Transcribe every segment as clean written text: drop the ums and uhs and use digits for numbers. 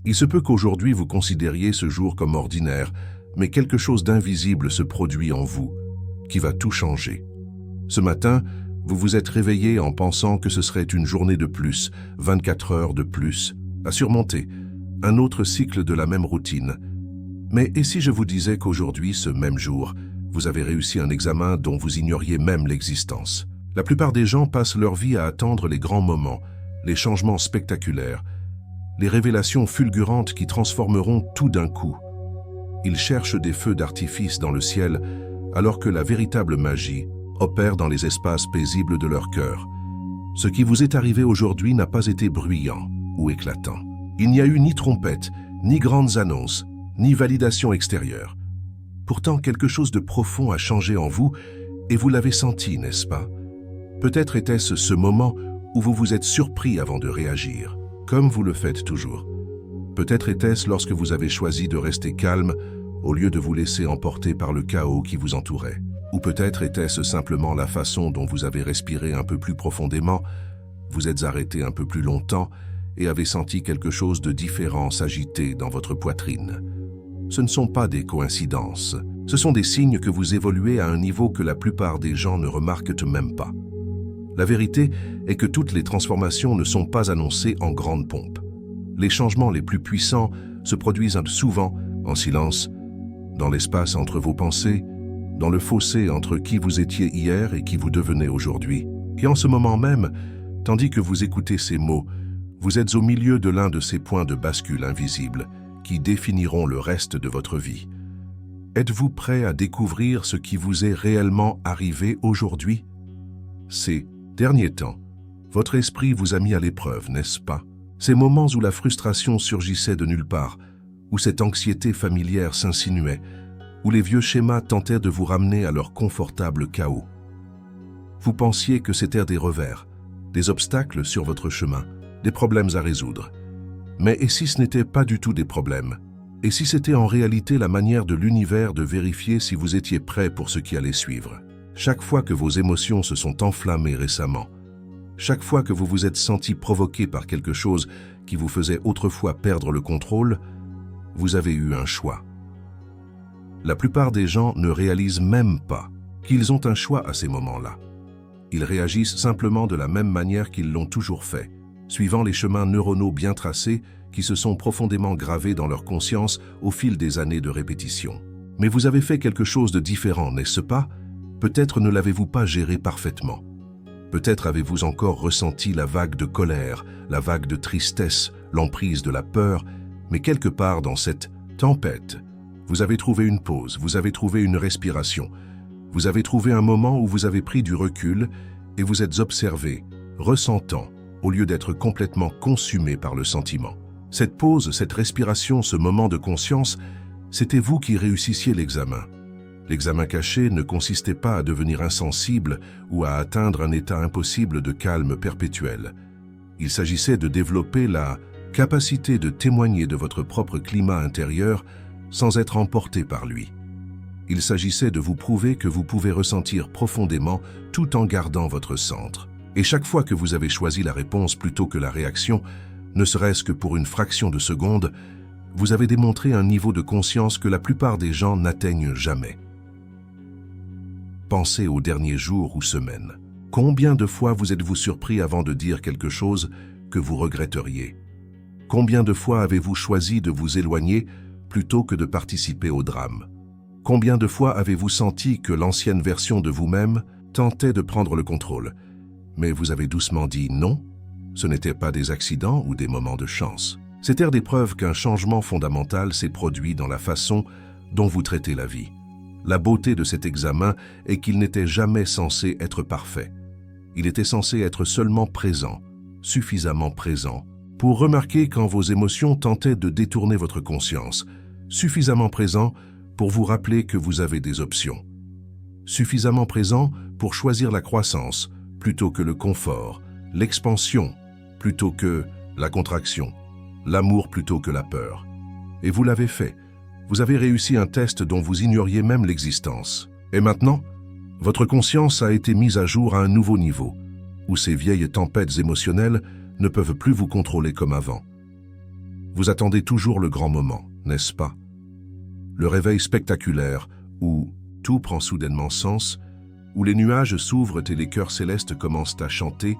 Il se peut qu'aujourd'hui vous considériez ce jour comme ordinaire, mais quelque chose d'invisible se produit en vous, qui va tout changer. Ce matin, vous vous êtes réveillé en pensant que ce serait une journée de plus, 24 heures de plus, à surmonter, un autre cycle de la même routine. Mais et si je vous disais qu'aujourd'hui, ce même jour, vous avez réussi un examen dont vous ignoriez même l'existence? La plupart des gens passent leur vie à attendre les grands moments, les changements spectaculaires, les révélations fulgurantes qui transformeront tout d'un coup. Ils cherchent des feux d'artifice dans le ciel, alors que la véritable magie opère dans les espaces paisibles de leur cœur. Ce qui vous est arrivé aujourd'hui n'a pas été bruyant ou éclatant. Il n'y a eu ni trompette, ni grandes annonces, ni validation extérieure. Pourtant, quelque chose de profond a changé en vous et vous l'avez senti, n'est-ce pas? Peut-être était-ce ce moment où vous vous êtes surpris avant de réagir, comme vous le faites toujours. Peut-être était-ce lorsque vous avez choisi de rester calme au lieu de vous laisser emporter par le chaos qui vous entourait. Ou peut-être était-ce simplement la façon dont vous avez respiré un peu plus profondément, vous êtes arrêté un peu plus longtemps et avez senti quelque chose de différent s'agiter dans votre poitrine. Ce ne sont pas des coïncidences, ce sont des signes que vous évoluez à un niveau que la plupart des gens ne remarquent même pas. La vérité est que toutes les transformations ne sont pas annoncées en grande pompe. Les changements les plus puissants se produisent souvent en silence, dans l'espace entre vos pensées, dans le fossé entre qui vous étiez hier et qui vous devenez aujourd'hui. Et en ce moment même, tandis que vous écoutez ces mots, vous êtes au milieu de l'un de ces points de bascule invisibles qui définiront le reste de votre vie. Êtes-vous prêt à découvrir ce qui vous est réellement arrivé aujourd'hui? Ces derniers temps, votre esprit vous a mis à l'épreuve, n'est-ce pas? Ces moments où la frustration surgissait de nulle part, où cette anxiété familière s'insinuait, où les vieux schémas tentaient de vous ramener à leur confortable chaos. Vous pensiez que c'était des revers, des obstacles sur votre chemin, des problèmes à résoudre. Mais et si ce n'était pas du tout des problèmes? Et si c'était en réalité la manière de l'univers de vérifier si vous étiez prêt pour ce qui allait suivre? Chaque fois que vos émotions se sont enflammées récemment, chaque fois que vous vous êtes senti provoqué par quelque chose qui vous faisait autrefois perdre le contrôle, vous avez eu un choix. La plupart des gens ne réalisent même pas qu'ils ont un choix à ces moments-là. Ils réagissent simplement de la même manière qu'ils l'ont toujours fait, suivant les chemins neuronaux bien tracés qui se sont profondément gravés dans leur conscience au fil des années de répétition. Mais vous avez fait quelque chose de différent, n'est-ce pas? Peut-être ne l'avez-vous pas géré parfaitement. Peut-être avez-vous encore ressenti la vague de colère, la vague de tristesse, l'emprise de la peur, mais quelque part dans cette tempête, vous avez trouvé une pause, vous avez trouvé une respiration, vous avez trouvé un moment où vous avez pris du recul et vous êtes observé, ressentant, au lieu d'être complètement consumé par le sentiment. Cette pause, cette respiration, ce moment de conscience, c'était vous qui réussissiez l'examen. L'examen caché ne consistait pas à devenir insensible ou à atteindre un état impossible de calme perpétuel. Il s'agissait de développer la capacité de témoigner de votre propre climat intérieur sans être emporté par lui. Il s'agissait de vous prouver que vous pouvez ressentir profondément tout en gardant votre centre. Et chaque fois que vous avez choisi la réponse plutôt que la réaction, ne serait-ce que pour une fraction de seconde, vous avez démontré un niveau de conscience que la plupart des gens n'atteignent jamais. Pensez aux derniers jours ou semaines. Combien de fois vous êtes-vous surpris avant de dire quelque chose que vous regretteriez? Combien de fois avez-vous choisi de vous éloigner plutôt que de participer au drame? Combien de fois avez-vous senti que l'ancienne version de vous-même tentait de prendre le contrôle, mais vous avez doucement dit non? Ce n'étaient pas des accidents ou des moments de chance. C'étaient des preuves qu'un changement fondamental s'est produit dans la façon dont vous traitez la vie. La beauté de cet examen est qu'il n'était jamais censé être parfait. Il était censé être seulement présent, suffisamment présent, pour remarquer quand vos émotions tentaient de détourner votre conscience, suffisamment présent pour vous rappeler que vous avez des options, suffisamment présent pour choisir la croissance plutôt que le confort, l'expansion plutôt que la contraction, l'amour plutôt que la peur. Et vous l'avez fait. Vous avez réussi un test dont vous ignoriez même l'existence. Et maintenant, votre conscience a été mise à jour à un nouveau niveau, où ces vieilles tempêtes émotionnelles ne peuvent plus vous contrôler comme avant. Vous attendez toujours le grand moment, n'est-ce pas? Le réveil spectaculaire, où tout prend soudainement sens, où les nuages s'ouvrent et les chœurs célestes commencent à chanter,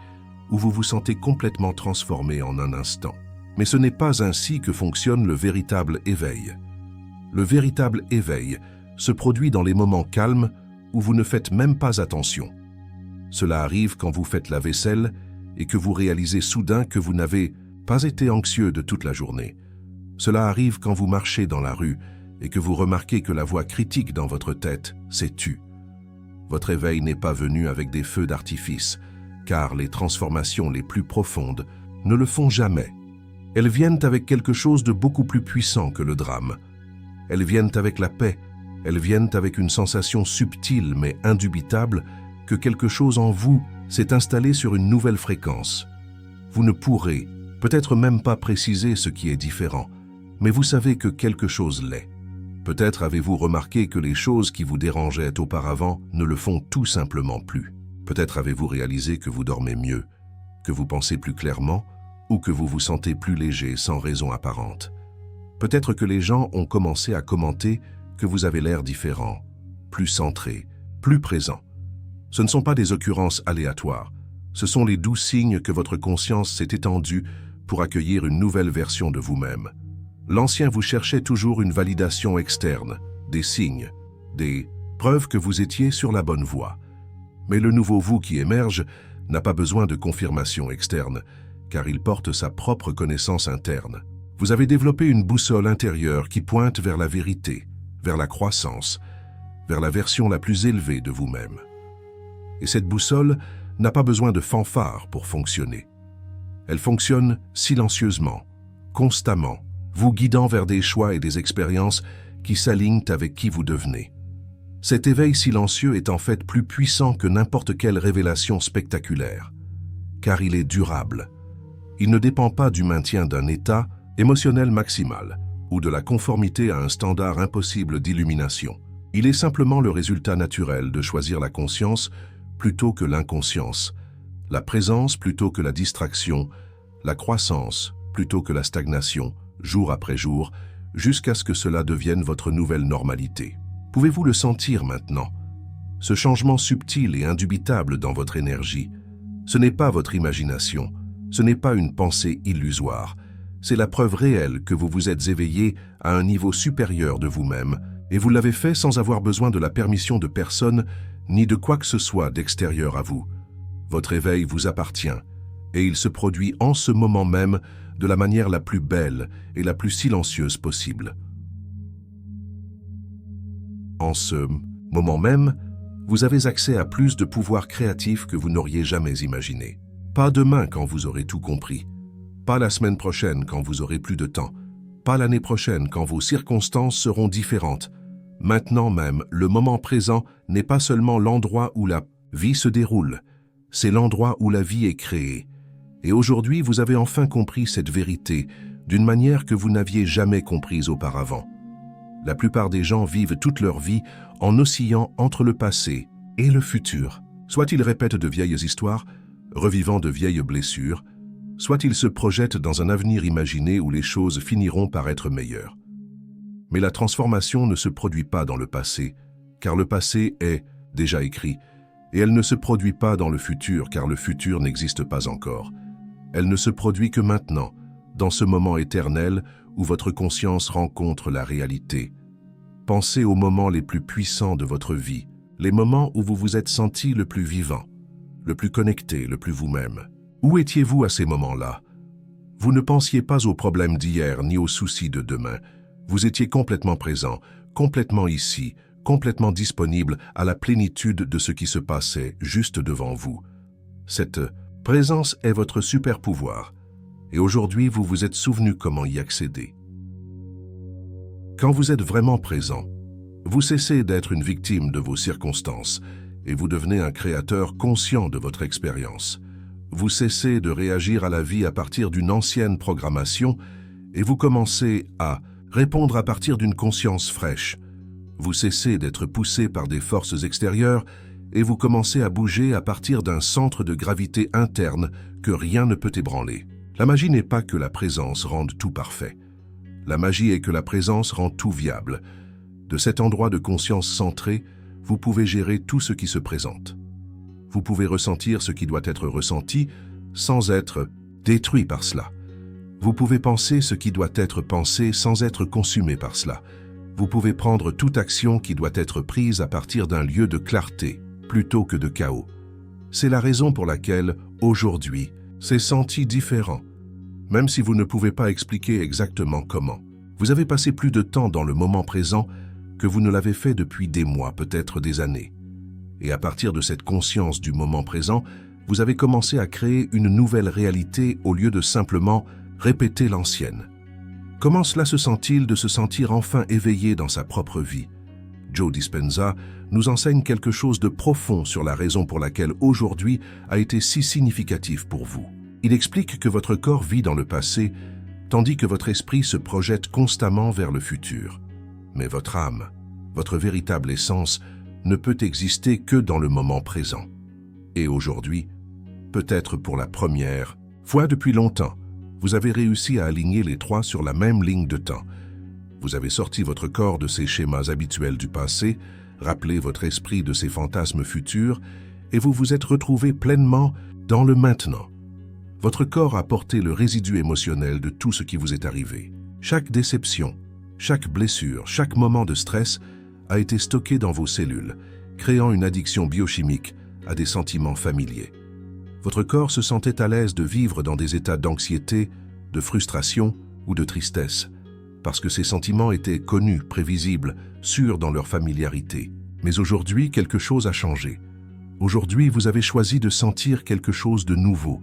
où vous vous sentez complètement transformé en un instant. Mais ce n'est pas ainsi que fonctionne le véritable éveil. Le véritable éveil se produit dans les moments calmes où vous ne faites même pas attention. Cela arrive quand vous faites la vaisselle et que vous réalisez soudain que vous n'avez pas été anxieux de toute la journée. Cela arrive quand vous marchez dans la rue et que vous remarquez que la voix critique dans votre tête s'est tue. Votre éveil n'est pas venu avec des feux d'artifice, car les transformations les plus profondes ne le font jamais. Elles viennent avec quelque chose de beaucoup plus puissant que le drame. Elles viennent avec la paix, elles viennent avec une sensation subtile mais indubitable que quelque chose en vous s'est installé sur une nouvelle fréquence. Vous ne pourrez peut-être même pas préciser ce qui est différent, mais vous savez que quelque chose l'est. Peut-être avez-vous remarqué que les choses qui vous dérangeaient auparavant ne le font tout simplement plus. Peut-être avez-vous réalisé que vous dormez mieux, que vous pensez plus clairement ou que vous vous sentez plus léger sans raison apparente. Peut-être que les gens ont commencé à commenter que vous avez l'air différent, plus centré, plus présent. Ce ne sont pas des occurrences aléatoires, ce sont les doux signes que votre conscience s'est étendue pour accueillir une nouvelle version de vous-même. L'ancien vous cherchait toujours une validation externe, des signes, des preuves que vous étiez sur la bonne voie. Mais le nouveau vous qui émerge n'a pas besoin de confirmation externe, car il porte sa propre connaissance interne. Vous avez développé une boussole intérieure qui pointe vers la vérité, vers la croissance, vers la version la plus élevée de vous-même. Et cette boussole n'a pas besoin de fanfare pour fonctionner. Elle fonctionne silencieusement, constamment, vous guidant vers des choix et des expériences qui s'alignent avec qui vous devenez. Cet éveil silencieux est en fait plus puissant que n'importe quelle révélation spectaculaire, car il est durable. Il ne dépend pas du maintien d'un état émotionnel maximal ou de la conformité à un standard impossible d'illumination. Il est simplement le résultat naturel de choisir la conscience plutôt que l'inconscience, la présence plutôt que la distraction, la croissance plutôt que la stagnation, jour après jour, jusqu'à ce que cela devienne votre nouvelle normalité. Pouvez-vous le sentir maintenant? Ce changement subtil et indubitable dans votre énergie, ce n'est pas votre imagination, ce n'est pas une pensée illusoire, c'est la preuve réelle que vous vous êtes éveillé à un niveau supérieur de vous-même, et vous l'avez fait sans avoir besoin de la permission de personne, ni de quoi que ce soit d'extérieur à vous. Votre éveil vous appartient, et il se produit en ce moment même de la manière la plus belle et la plus silencieuse possible. En ce moment même, vous avez accès à plus de pouvoir créatif que vous n'auriez jamais imaginé. Pas demain quand vous aurez tout compris, pas la semaine prochaine quand vous aurez plus de temps, pas l'année prochaine quand vos circonstances seront différentes. Maintenant même, le moment présent n'est pas seulement l'endroit où la vie se déroule, c'est l'endroit où la vie est créée. Et aujourd'hui, vous avez enfin compris cette vérité d'une manière que vous n'aviez jamais comprise auparavant. La plupart des gens vivent toute leur vie en oscillant entre le passé et le futur. Soit ils répètent de vieilles histoires, revivant de vieilles blessures, soit ils se projettent dans un avenir imaginé où les choses finiront par être meilleures. Mais la transformation ne se produit pas dans le passé, car le passé est déjà écrit, et elle ne se produit pas dans le futur, car le futur n'existe pas encore. Elle ne se produit que maintenant, dans ce moment éternel où votre conscience rencontre la réalité. Pensez aux moments les plus puissants de votre vie, les moments où vous vous êtes senti le plus vivant, le plus connecté, le plus vous-même. Où étiez-vous à ces moments-là? Vous ne pensiez pas aux problèmes d'hier ni aux soucis de demain. Vous étiez complètement présent, complètement ici, complètement disponible à la plénitude de ce qui se passait juste devant vous. Cette présence est votre super pouvoir, et aujourd'hui vous vous êtes souvenu comment y accéder. Quand vous êtes vraiment présent, vous cessez d'être une victime de vos circonstances et vous devenez un créateur conscient de votre expérience. Vous cessez de réagir à la vie à partir d'une ancienne programmation et vous commencez à répondre à partir d'une conscience fraîche. Vous cessez d'être poussé par des forces extérieures et vous commencez à bouger à partir d'un centre de gravité interne que rien ne peut ébranler. La magie n'est pas que la présence rende tout parfait. La magie est que la présence rend tout viable. De cet endroit de conscience centré, vous pouvez gérer tout ce qui se présente. Vous pouvez ressentir ce qui doit être ressenti sans être détruit par cela. Vous pouvez penser ce qui doit être pensé sans être consumé par cela. Vous pouvez prendre toute action qui doit être prise à partir d'un lieu de clarté, plutôt que de chaos. C'est la raison pour laquelle, aujourd'hui, c'est senti différent. Même si vous ne pouvez pas expliquer exactement comment. Vous avez passé plus de temps dans le moment présent que vous ne l'avez fait depuis des mois, peut-être des années. Et à partir de cette conscience du moment présent, vous avez commencé à créer une nouvelle réalité au lieu de simplement répéter l'ancienne. Comment cela se sent-il de se sentir enfin éveillé dans sa propre vie? Joe Dispenza nous enseigne quelque chose de profond sur la raison pour laquelle aujourd'hui a été si significatif pour vous. Il explique que votre corps vit dans le passé, tandis que votre esprit se projette constamment vers le futur. Mais votre âme, votre véritable essence, ne peut exister que dans le moment présent. Et aujourd'hui, peut-être pour la première fois depuis longtemps, vous avez réussi à aligner les trois sur la même ligne de temps. Vous avez sorti votre corps de ses schémas habituels du passé, rappelé votre esprit de ses fantasmes futurs, et vous vous êtes retrouvé pleinement dans le maintenant. Votre corps a porté le résidu émotionnel de tout ce qui vous est arrivé. Chaque déception, chaque blessure, chaque moment de stress a été stocké dans vos cellules, créant une addiction biochimique à des sentiments familiers. Votre corps se sentait à l'aise de vivre dans des états d'anxiété, de frustration ou de tristesse, parce que ces sentiments étaient connus, prévisibles, sûrs dans leur familiarité. Mais aujourd'hui, quelque chose a changé. Aujourd'hui, vous avez choisi de sentir quelque chose de nouveau.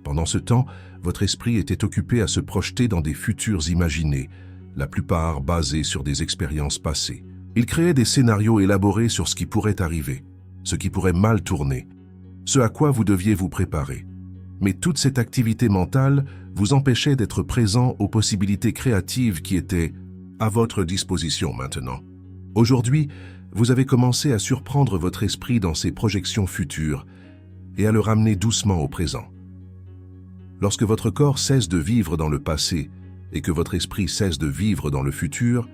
Pendant ce temps, votre esprit était occupé à se projeter dans des futurs imaginés, la plupart basés sur des expériences passées. Il créait des scénarios élaborés sur ce qui pourrait arriver, ce qui pourrait mal tourner, ce à quoi vous deviez vous préparer. Mais toute cette activité mentale vous empêchait d'être présent aux possibilités créatives qui étaient à votre disposition maintenant. Aujourd'hui, vous avez commencé à surprendre votre esprit dans ses projections futures et à le ramener doucement au présent. Lorsque votre corps cesse de vivre dans le passé et que votre esprit cesse de vivre dans le futur,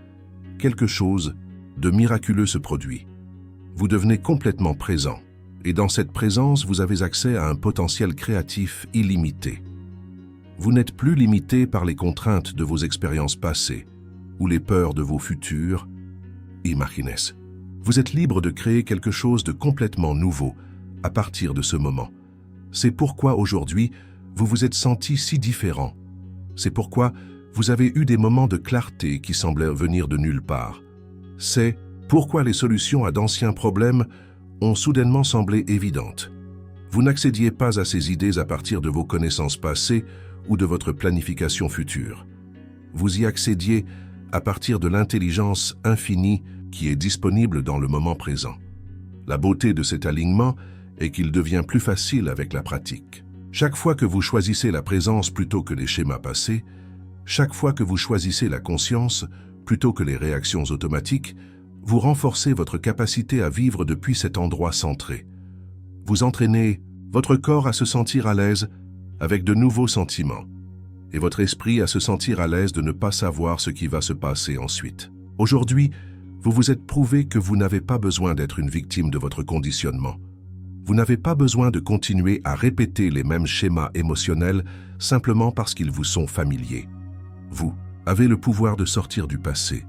quelque chose de miraculeux se produit. Vous devenez complètement présent, et dans cette présence, vous avez accès à un potentiel créatif illimité. Vous n'êtes plus limité par les contraintes de vos expériences passées ou les peurs de vos futurs. Imaginez. Vous êtes libre de créer quelque chose de complètement nouveau à partir de ce moment. C'est pourquoi aujourd'hui, vous vous êtes senti si différent. C'est pourquoi vous avez eu des moments de clarté qui semblaient venir de nulle part. C'est pourquoi les solutions à d'anciens problèmes ont soudainement semblé évidentes. Vous n'accédiez pas à ces idées à partir de vos connaissances passées ou de votre planification future. Vous y accédiez à partir de l'intelligence infinie qui est disponible dans le moment présent. La beauté de cet alignement est qu'il devient plus facile avec la pratique. Chaque fois que vous choisissez la présence plutôt que les schémas passés, chaque fois que vous choisissez la conscience plutôt que les réactions automatiques, vous renforcez votre capacité à vivre depuis cet endroit centré. Vous entraînez votre corps à se sentir à l'aise avec de nouveaux sentiments et votre esprit à se sentir à l'aise de ne pas savoir ce qui va se passer ensuite. Aujourd'hui, vous vous êtes prouvé que vous n'avez pas besoin d'être une victime de votre conditionnement. Vous n'avez pas besoin de continuer à répéter les mêmes schémas émotionnels simplement parce qu'ils vous sont familiers. Vous avez le pouvoir de sortir du passé,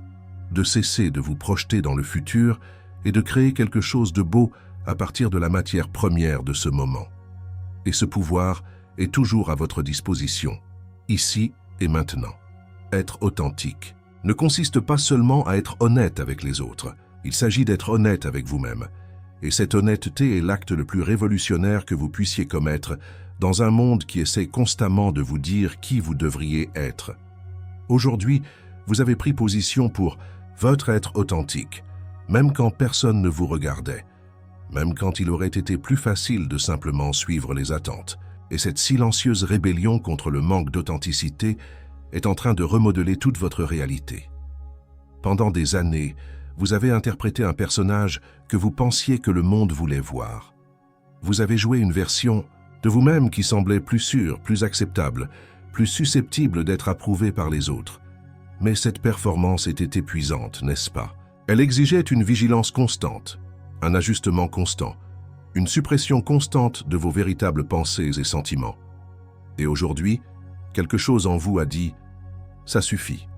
de cesser de vous projeter dans le futur et de créer quelque chose de beau à partir de la matière première de ce moment. Et ce pouvoir est toujours à votre disposition, ici et maintenant. Être authentique ne consiste pas seulement à être honnête avec les autres, il s'agit d'être honnête avec vous-même. Et cette honnêteté est l'acte le plus révolutionnaire que vous puissiez commettre dans un monde qui essaie constamment de vous dire qui vous devriez être. Aujourd'hui, vous avez pris position pour votre être authentique, même quand personne ne vous regardait, même quand il aurait été plus facile de simplement suivre les attentes. Et cette silencieuse rébellion contre le manque d'authenticité est en train de remodeler toute votre réalité. Pendant des années, vous avez interprété un personnage que vous pensiez que le monde voulait voir. Vous avez joué une version de vous-même qui semblait plus sûre, plus acceptable, plus susceptible d'être approuvée par les autres. Mais cette performance était épuisante, n'est-ce pas? Elle exigeait une vigilance constante, un ajustement constant, une suppression constante de vos véritables pensées et sentiments. Et aujourd'hui, quelque chose en vous a dit « ça suffit ».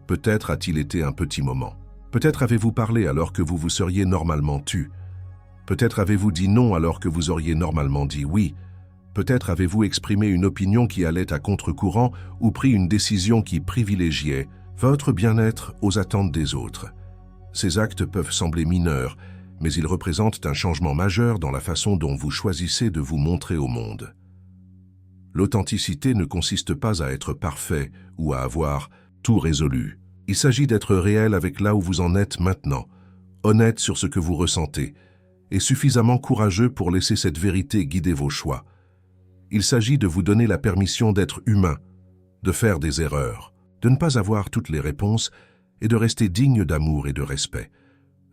Peut-être a-t-il été un petit moment. Peut-être avez-vous parlé alors que vous vous seriez normalement tu. Peut-être avez-vous dit non alors que vous auriez normalement dit oui. Peut-être avez-vous exprimé une opinion qui allait à contre-courant ou pris une décision qui privilégiait votre bien-être aux attentes des autres. Ces actes peuvent sembler mineurs, mais ils représentent un changement majeur dans la façon dont vous choisissez de vous montrer au monde. L'authenticité ne consiste pas à être parfait ou à avoir tout résolu. Il s'agit d'être réel avec là où vous en êtes maintenant, honnête sur ce que vous ressentez, et suffisamment courageux pour laisser cette vérité guider vos choix. Il s'agit de vous donner la permission d'être humain, de faire des erreurs, de ne pas avoir toutes les réponses et de rester digne d'amour et de respect.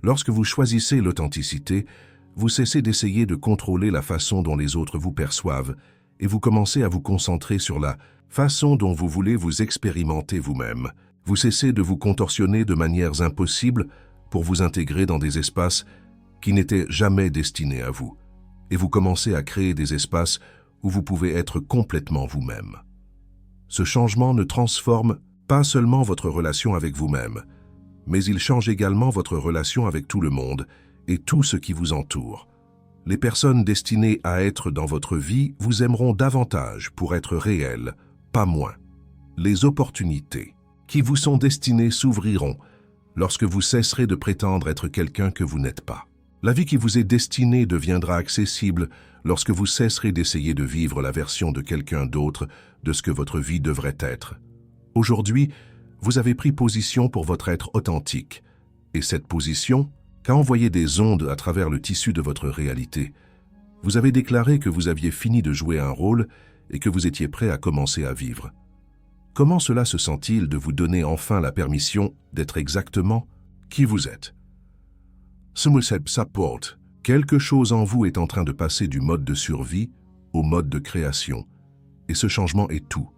Lorsque vous choisissez l'authenticité, vous cessez d'essayer de contrôler la façon dont les autres vous perçoivent et vous commencez à vous concentrer sur la façon dont vous voulez vous expérimenter vous-même. Vous cessez de vous contorsionner de manières impossibles pour vous intégrer dans des espaces qui n'étaient jamais destinés à vous. Et vous commencez à créer des espaces où vous pouvez être complètement vous-même. Ce changement ne transforme pas seulement votre relation avec vous-même, mais il change également votre relation avec tout le monde et tout ce qui vous entoure. Les personnes destinées à être dans votre vie vous aimeront davantage pour être réelles, pas moins. Les opportunités qui vous sont destinées s'ouvriront lorsque vous cesserez de prétendre être quelqu'un que vous n'êtes pas. La vie qui vous est destinée deviendra accessible lorsque vous cesserez d'essayer de vivre la version de quelqu'un d'autre de ce que votre vie devrait être. Aujourd'hui, vous avez pris position pour votre être authentique, et cette position a envoyé des ondes à travers le tissu de votre réalité. Vous avez déclaré que vous aviez fini de jouer un rôle et que vous étiez prêt à commencer à vivre. Comment cela se sent-il de vous donner enfin la permission d'être exactement qui vous êtes? Quelque chose en vous est en train de passer du mode de survie au mode de création, et ce changement est tout.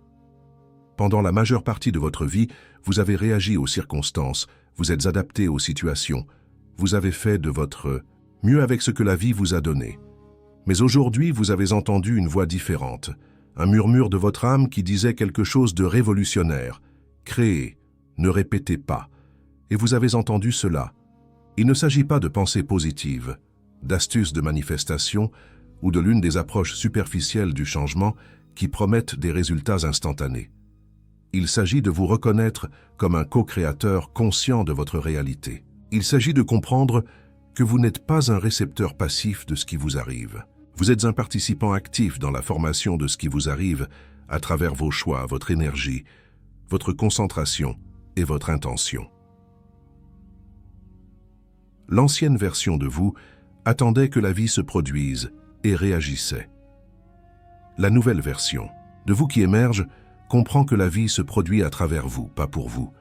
Pendant la majeure partie de votre vie, vous avez réagi aux circonstances, vous êtes adapté aux situations, vous avez fait de votre mieux avec ce que la vie vous a donné. Mais aujourd'hui, vous avez entendu une voix différente, un murmure de votre âme qui disait quelque chose de révolutionnaire. Créez, ne répétez pas. Et vous avez entendu cela. Il ne s'agit pas de pensées positives, d'astuces de manifestation ou de l'une des approches superficielles du changement qui promettent des résultats instantanés. Il s'agit de vous reconnaître comme un co-créateur conscient de votre réalité. Il s'agit de comprendre que vous n'êtes pas un récepteur passif de ce qui vous arrive. Vous êtes un participant actif dans la formation de ce qui vous arrive à travers vos choix, votre énergie, votre concentration et votre intention. L'ancienne version de vous attendait que la vie se produise et réagissait. La nouvelle version de vous qui émerge comprend que la vie se produit à travers vous, pas pour vous.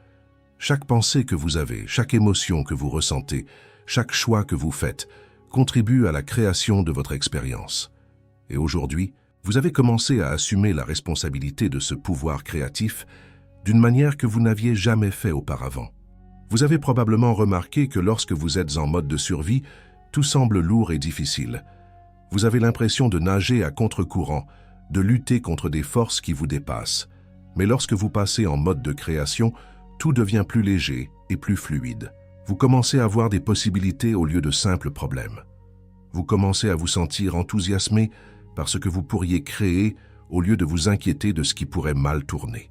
Chaque pensée que vous avez, chaque émotion que vous ressentez, chaque choix que vous faites, contribue à la création de votre expérience. Et aujourd'hui, vous avez commencé à assumer la responsabilité de ce pouvoir créatif d'une manière que vous n'aviez jamais fait auparavant. Vous avez probablement remarqué que lorsque vous êtes en mode de survie, tout semble lourd et difficile. Vous avez l'impression de nager à contre-courant, de lutter contre des forces qui vous dépassent. Mais lorsque vous passez en mode de création, tout devient plus léger et plus fluide. Vous commencez à voir des possibilités au lieu de simples problèmes. Vous commencez à vous sentir enthousiasmé par ce que vous pourriez créer au lieu de vous inquiéter de ce qui pourrait mal tourner.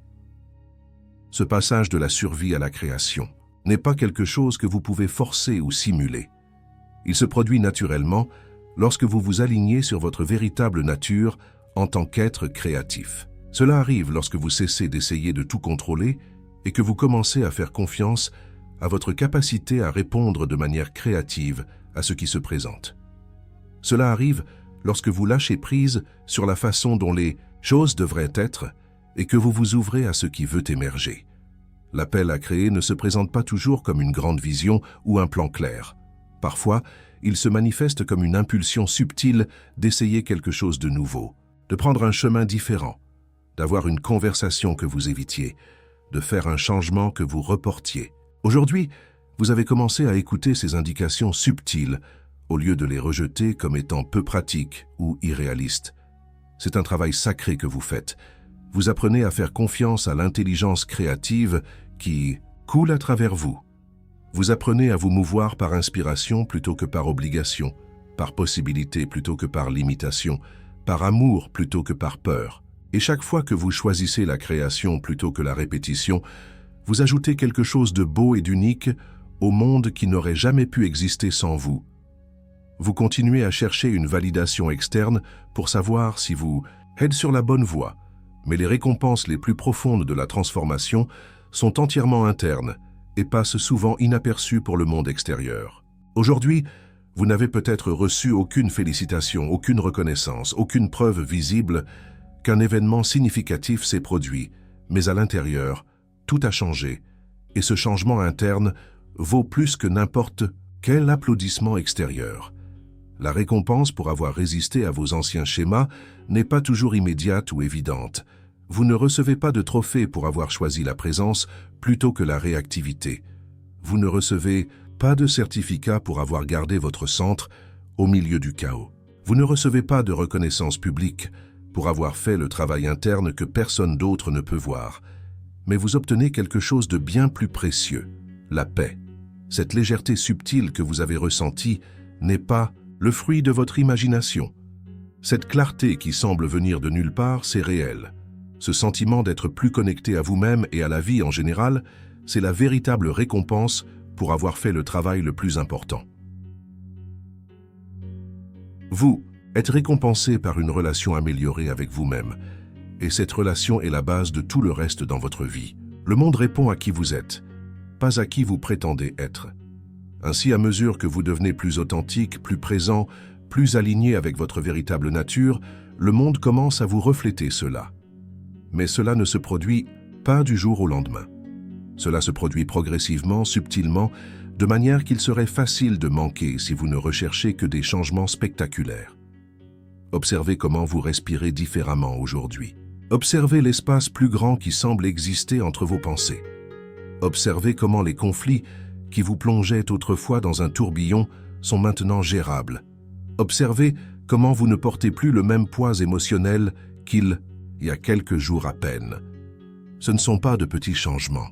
Ce passage de la survie à la création n'est pas quelque chose que vous pouvez forcer ou simuler. Il se produit naturellement lorsque vous vous alignez sur votre véritable nature en tant qu'être créatif. Cela arrive lorsque vous cessez d'essayer de tout contrôler et que vous commencez à faire confiance à votre capacité à répondre de manière créative à ce qui se présente. Cela arrive lorsque vous lâchez prise sur la façon dont les choses devraient être et que vous vous ouvrez à ce qui veut émerger. L'appel à créer ne se présente pas toujours comme une grande vision ou un plan clair. Parfois, il se manifeste comme une impulsion subtile d'essayer quelque chose de nouveau, de prendre un chemin différent, d'avoir une conversation que vous évitiez, de faire un changement que vous reportiez. Aujourd'hui, vous avez commencé à écouter ces indications subtiles au lieu de les rejeter comme étant peu pratiques ou irréalistes. C'est un travail sacré que vous faites. Vous apprenez à faire confiance à l'intelligence créative qui coule à travers vous. Vous apprenez à vous mouvoir par inspiration plutôt que par obligation, par possibilité plutôt que par limitation, par amour plutôt que par peur. Et chaque fois que vous choisissez la création plutôt que la répétition, vous ajoutez quelque chose de beau et d'unique au monde qui n'aurait jamais pu exister sans vous. Vous continuez à chercher une validation externe pour savoir si vous êtes sur la bonne voie, mais les récompenses les plus profondes de la transformation sont entièrement internes et passent souvent inaperçues pour le monde extérieur. Aujourd'hui, vous n'avez peut-être reçu aucune félicitation, aucune reconnaissance, aucune preuve visible qu'un événement significatif s'est produit, mais à l'intérieur, tout a changé, et ce changement interne vaut plus que n'importe quel applaudissement extérieur. La récompense pour avoir résisté à vos anciens schémas n'est pas toujours immédiate ou évidente. Vous ne recevez pas de trophée pour avoir choisi la présence plutôt que la réactivité. Vous ne recevez pas de certificat pour avoir gardé votre centre au milieu du chaos. Vous ne recevez pas de reconnaissance publique pour avoir fait le travail interne que personne d'autre ne peut voir. Mais vous obtenez quelque chose de bien plus précieux, la paix. Cette légèreté subtile que vous avez ressentie n'est pas le fruit de votre imagination. Cette clarté qui semble venir de nulle part, c'est réel. Ce sentiment d'être plus connecté à vous-même et à la vie en général, c'est la véritable récompense pour avoir fait le travail le plus important. Vous êtes récompensé par une relation améliorée avec vous-même, et cette relation est la base de tout le reste dans votre vie. Le monde répond à qui vous êtes, pas à qui vous prétendez être. Ainsi, à mesure que vous devenez plus authentique, plus présent, plus aligné avec votre véritable nature, le monde commence à vous refléter cela. Mais cela ne se produit pas du jour au lendemain. Cela se produit progressivement, subtilement, de manière qu'il serait facile de manquer si vous ne recherchez que des changements spectaculaires. Observez comment vous respirez différemment aujourd'hui. Observez l'espace plus grand qui semble exister entre vos pensées. Observez comment les conflits qui vous plongeaient autrefois dans un tourbillon sont maintenant gérables. Observez comment vous ne portez plus le même poids émotionnel qu'il y a quelques jours à peine. Ce ne sont pas de petits changements.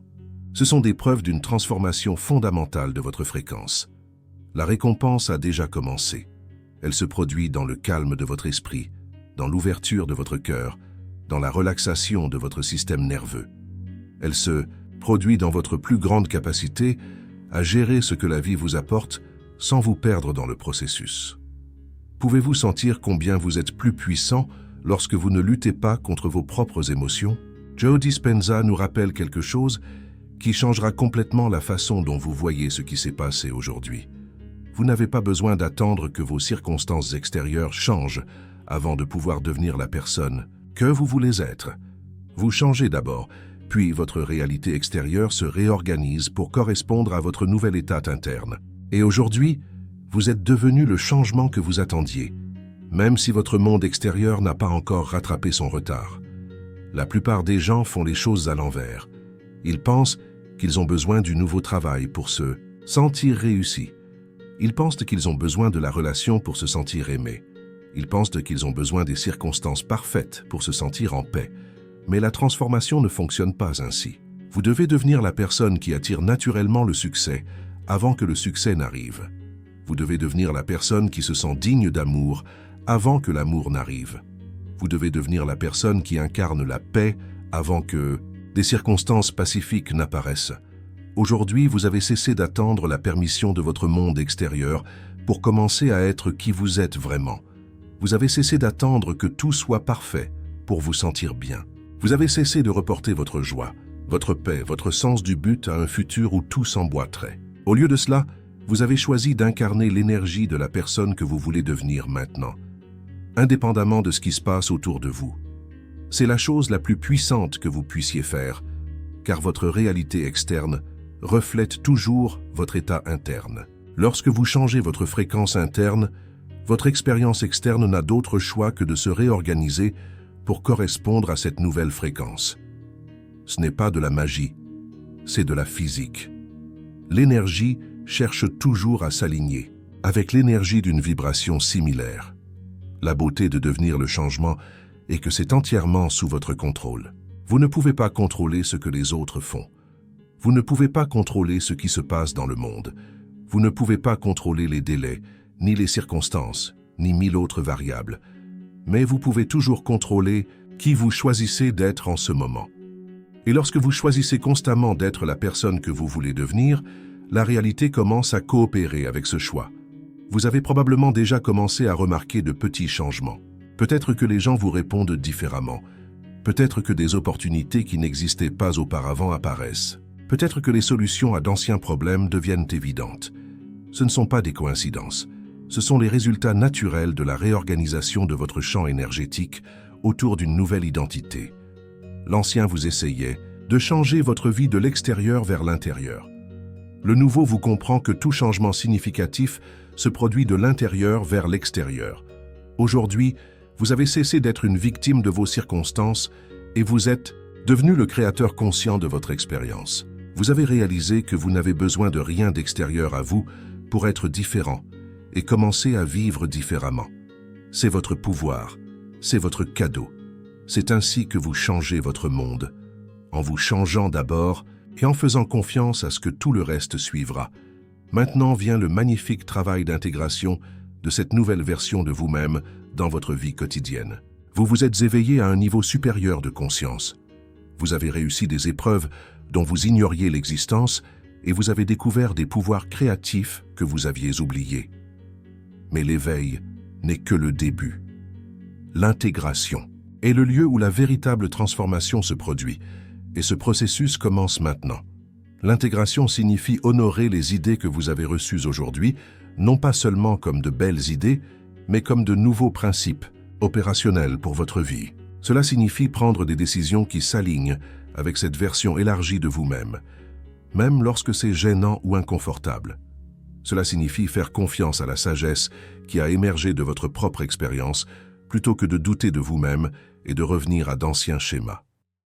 Ce sont des preuves d'une transformation fondamentale de votre fréquence. La récompense a déjà commencé. Elle se produit dans le calme de votre esprit, dans l'ouverture de votre cœur, dans la relaxation de votre système nerveux. Elle se produit dans votre plus grande capacité à gérer ce que la vie vous apporte sans vous perdre dans le processus. Pouvez-vous sentir combien vous êtes plus puissant lorsque vous ne luttez pas contre vos propres émotions? Joe Dispenza nous rappelle quelque chose qui changera complètement la façon dont vous voyez ce qui s'est passé aujourd'hui. Vous n'avez pas besoin d'attendre que vos circonstances extérieures changent avant de pouvoir devenir la personne que vous voulez être. Vous changez d'abord, puis votre réalité extérieure se réorganise pour correspondre à votre nouvel état interne. Et aujourd'hui, vous êtes devenu le changement que vous attendiez, même si votre monde extérieur n'a pas encore rattrapé son retard. La plupart des gens font les choses à l'envers. Ils pensent qu'ils ont besoin du nouveau travail pour se sentir réussis. Ils pensent qu'ils ont besoin de la relation pour se sentir aimé. Ils pensent qu'ils ont besoin des circonstances parfaites pour se sentir en paix. Mais la transformation ne fonctionne pas ainsi. Vous devez devenir la personne qui attire naturellement le succès avant que le succès n'arrive. Vous devez devenir la personne qui se sent digne d'amour avant que l'amour n'arrive. Vous devez devenir la personne qui incarne la paix avant que des circonstances pacifiques n'apparaissent. Aujourd'hui, vous avez cessé d'attendre la permission de votre monde extérieur pour commencer à être qui vous êtes vraiment. Vous avez cessé d'attendre que tout soit parfait pour vous sentir bien. Vous avez cessé de reporter votre joie, votre paix, votre sens du but à un futur où tout s'emboîterait. Au lieu de cela, vous avez choisi d'incarner l'énergie de la personne que vous voulez devenir maintenant, indépendamment de ce qui se passe autour de vous. C'est la chose la plus puissante que vous puissiez faire, car votre réalité externe reflète toujours votre état interne. Lorsque vous changez votre fréquence interne, votre expérience externe n'a d'autre choix que de se réorganiser pour correspondre à cette nouvelle fréquence. Ce n'est pas de la magie, c'est de la physique. L'énergie cherche toujours à s'aligner, avec l'énergie d'une vibration similaire. La beauté de devenir le changement est que c'est entièrement sous votre contrôle. Vous ne pouvez pas contrôler ce que les autres font. Vous ne pouvez pas contrôler ce qui se passe dans le monde. Vous ne pouvez pas contrôler les délais, ni les circonstances, ni 1000 autres variables. Mais vous pouvez toujours contrôler qui vous choisissez d'être en ce moment. Et lorsque vous choisissez constamment d'être la personne que vous voulez devenir, la réalité commence à coopérer avec ce choix. Vous avez probablement déjà commencé à remarquer de petits changements. Peut-être que les gens vous répondent différemment. Peut-être que des opportunités qui n'existaient pas auparavant apparaissent. Peut-être que les solutions à d'anciens problèmes deviennent évidentes. Ce ne sont pas des coïncidences. Ce sont les résultats naturels de la réorganisation de votre champ énergétique autour d'une nouvelle identité. L'ancien vous essayait de changer votre vie de l'extérieur vers l'intérieur. Le nouveau vous comprend que tout changement significatif se produit de l'intérieur vers l'extérieur. Aujourd'hui, vous avez cessé d'être une victime de vos circonstances et vous êtes devenu le créateur conscient de votre expérience. Vous avez réalisé que vous n'avez besoin de rien d'extérieur à vous pour être différent et commencer à vivre différemment. C'est votre pouvoir, c'est votre cadeau. C'est ainsi que vous changez votre monde, en vous changeant d'abord et en faisant confiance à ce que tout le reste suivra. Maintenant vient le magnifique travail d'intégration de cette nouvelle version de vous-même dans votre vie quotidienne. Vous vous êtes éveillé à un niveau supérieur de conscience. Vous avez réussi des épreuves dont vous ignoriez l'existence et vous avez découvert des pouvoirs créatifs que vous aviez oubliés. Mais l'éveil n'est que le début. L'intégration est le lieu où la véritable transformation se produit, et ce processus commence maintenant. L'intégration signifie honorer les idées que vous avez reçues aujourd'hui, non pas seulement comme de belles idées, mais comme de nouveaux principes opérationnels pour votre vie. Cela signifie prendre des décisions qui s'alignent avec cette version élargie de vous-même, même lorsque c'est gênant ou inconfortable. Cela signifie faire confiance à la sagesse qui a émergé de votre propre expérience, plutôt que de douter de vous-même et de revenir à d'anciens schémas.